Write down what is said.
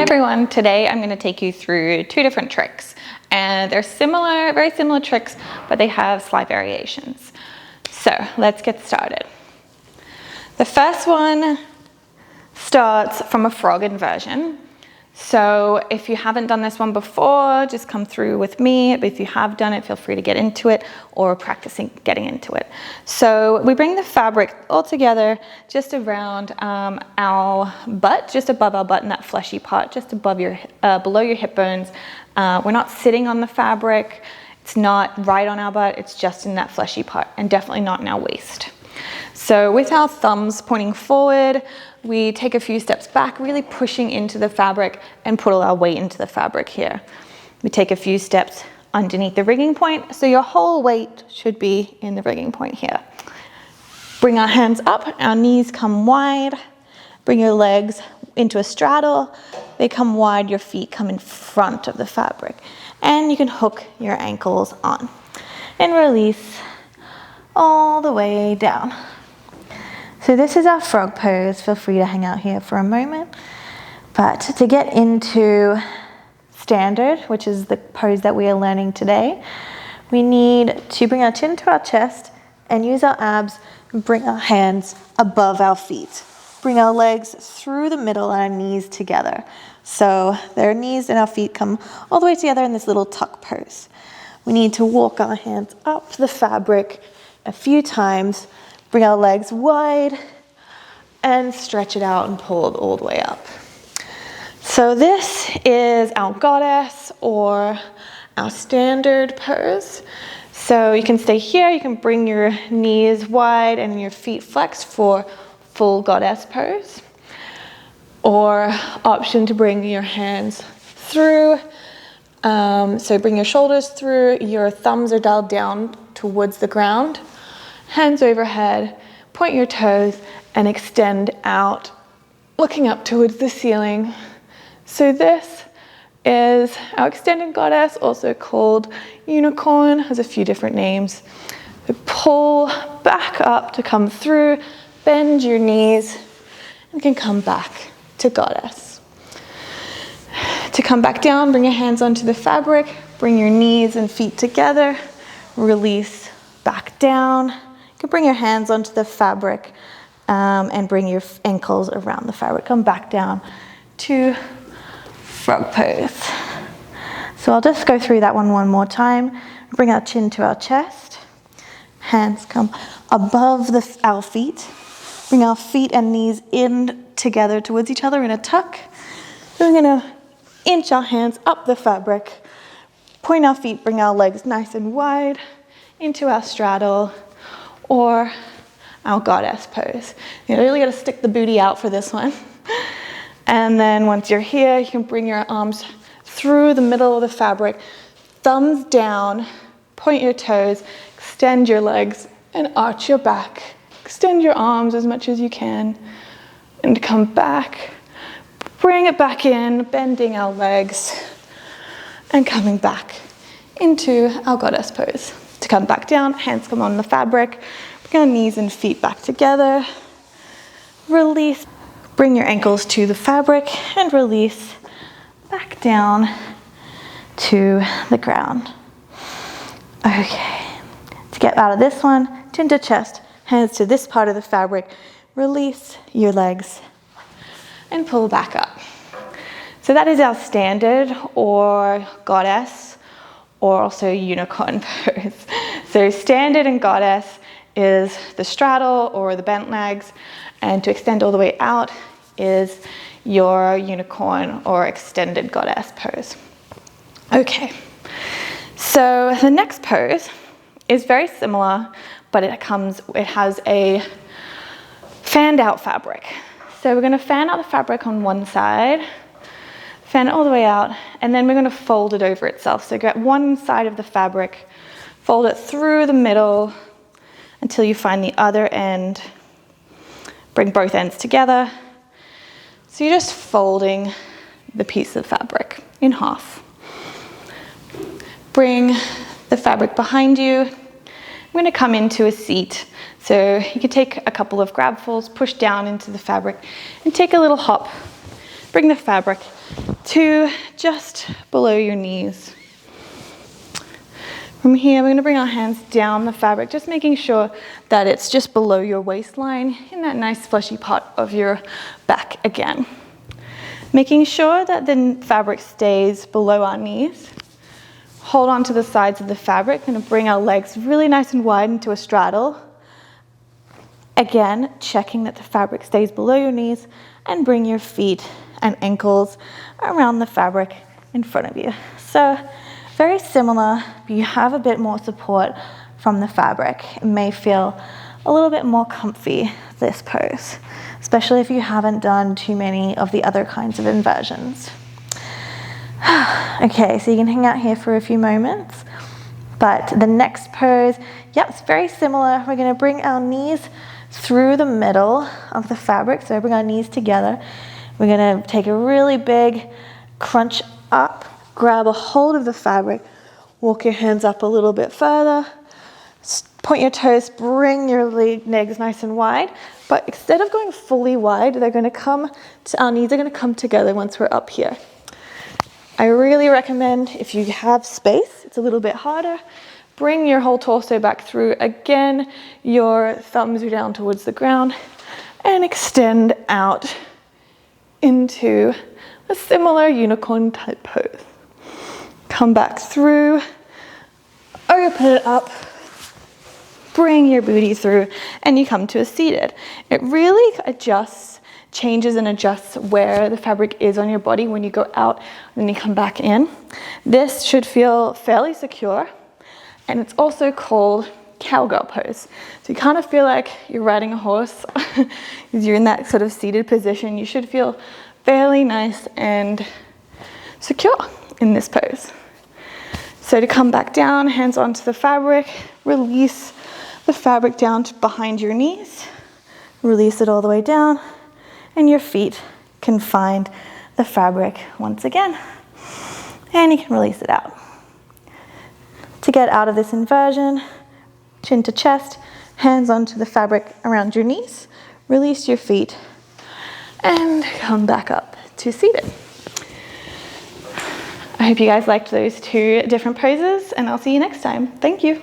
everyone, today I'm going to take you through two different tricks, and they're similar, very similar tricks, but they have slight variations. So let's get started. The first one starts from a frog inversion. So if you haven't done this one before, just come through with me. But if you have done it, feel free to get into it or practicing getting into it. So we bring the fabric all together just around our butt, just above our butt in that fleshy part, just above your, below your hip bones. We're not sitting on the fabric. It's not right on our butt. It's just in that fleshy part, and definitely not in our waist. So with our thumbs pointing forward, we take a few steps back, really pushing into the fabric and put all our weight into the fabric here. We take a few steps underneath the rigging point, so your whole weight should be in the rigging point here. Bring our hands up, our knees come wide. Bring your legs into a straddle. They come wide, your feet come in front of the fabric. And you can hook your ankles on. And release all the way down. So this is our frog pose. Feel free to hang out here for a moment. But to get into standard, which is the pose that we are learning today, we need to bring our chin to our chest and use our abs and bring our hands above our feet. Bring our legs through the middle and our knees together. So their knees and our feet come all the way together in this little tuck pose. We need to walk our hands up the fabric a few times. Bring our legs wide and stretch it out and pull it all the way up. So this is our goddess or our standard pose. So you can stay here, you can bring your knees wide and your feet flexed for full goddess pose. Or option to bring your hands through. So bring your shoulders through, your thumbs are dialed down towards the ground. Hands overhead, point your toes and extend out, looking up towards the ceiling. So this is our extended goddess, also called unicorn, has a few different names. So pull back up to come through, bend your knees, and can come back to goddess. To come back down, bring your hands onto the fabric, bring your knees and feet together, release back down. You can bring your hands onto the fabric and bring your ankles around the fabric. Come back down to frog pose. So I'll just go through that one more time. Bring our chin to our chest. Hands come above our feet. Bring our feet and knees in together towards each other in a tuck. Then we're going to inch our hands up the fabric. Point our feet, bring our legs nice and wide into our straddle or our goddess pose. You really got to stick the booty out for this one. And then once you're here, you can bring your arms through the middle of the fabric, thumbs down, point your toes, extend your legs and arch your back. Extend your arms as much as you can and come back. Bring it back in, bending our legs and coming back into our goddess pose. To come back down, hands come on the fabric, bring our knees and feet back together, release, bring your ankles to the fabric and release back down to the ground. Okay, to get out of this one, chin to chest, hands to this part of the fabric, release your legs and pull back up. So that is our standard or goddess or also unicorn pose. So standard and goddess is the straddle or the bent legs, and to extend all the way out is your unicorn or extended goddess pose. Okay, so the next pose is very similar, but it has a fanned out fabric. So we're going to fan out the fabric on one side, fan it all the way out, and then we're going to fold it over itself. So get one side of the fabric, fold it through the middle until you find the other end. Bring both ends together. So you're just folding the piece of fabric in half. Bring the fabric behind you. I'm going to come into a seat. So you can take a couple of grabfuls, push down into the fabric, and take a little hop. Bring the fabric to just below your knees. From here, we're going to bring our hands down the fabric, just making sure that it's just below your waistline in that nice fleshy part of your back again. Making sure that the fabric stays below our knees. Hold on to the sides of the fabric. Going to bring our legs really nice and wide into a straddle. Again, checking that the fabric stays below your knees, and bring your feet and ankles around the fabric in front of you. So very similar, but you have a bit more support from the fabric. It may feel a little bit more comfy, this pose, especially if you haven't done too many of the other kinds of inversions. Okay, so you can hang out here for a few moments, but the next pose, yep, it's very similar. We're gonna bring our knees through the middle of the fabric, so bring our knees together. We're gonna take a really big crunch up, grab a hold of the fabric, walk your hands up a little bit further, point your toes, bring your legs nice and wide, but instead of going fully wide, they're gonna come, our knees are gonna come together once we're up here. I really recommend, if you have space, it's a little bit harder, bring your whole torso back through. Again, your thumbs are down towards the ground, and extend out into a similar unicorn type pose. Come back through, open it up, bring your booty through, and you come to a seated. It really changes and adjusts where the fabric is on your body when you go out and then you come back in. This should feel fairly secure, and it's also called cowgirl pose. So you kind of feel like you're riding a horse. You're in that sort of seated position. You should feel fairly nice and secure in this pose. So to come back down, hands onto the fabric, release the fabric down to behind your knees, release it all the way down, and your feet can find the fabric once again, and you can release it out. To get out of this inversion, chin to chest, hands onto the fabric around your knees, release your feet, and come back up to seated. I hope you guys liked those two different poses, and I'll see you next time. Thank you.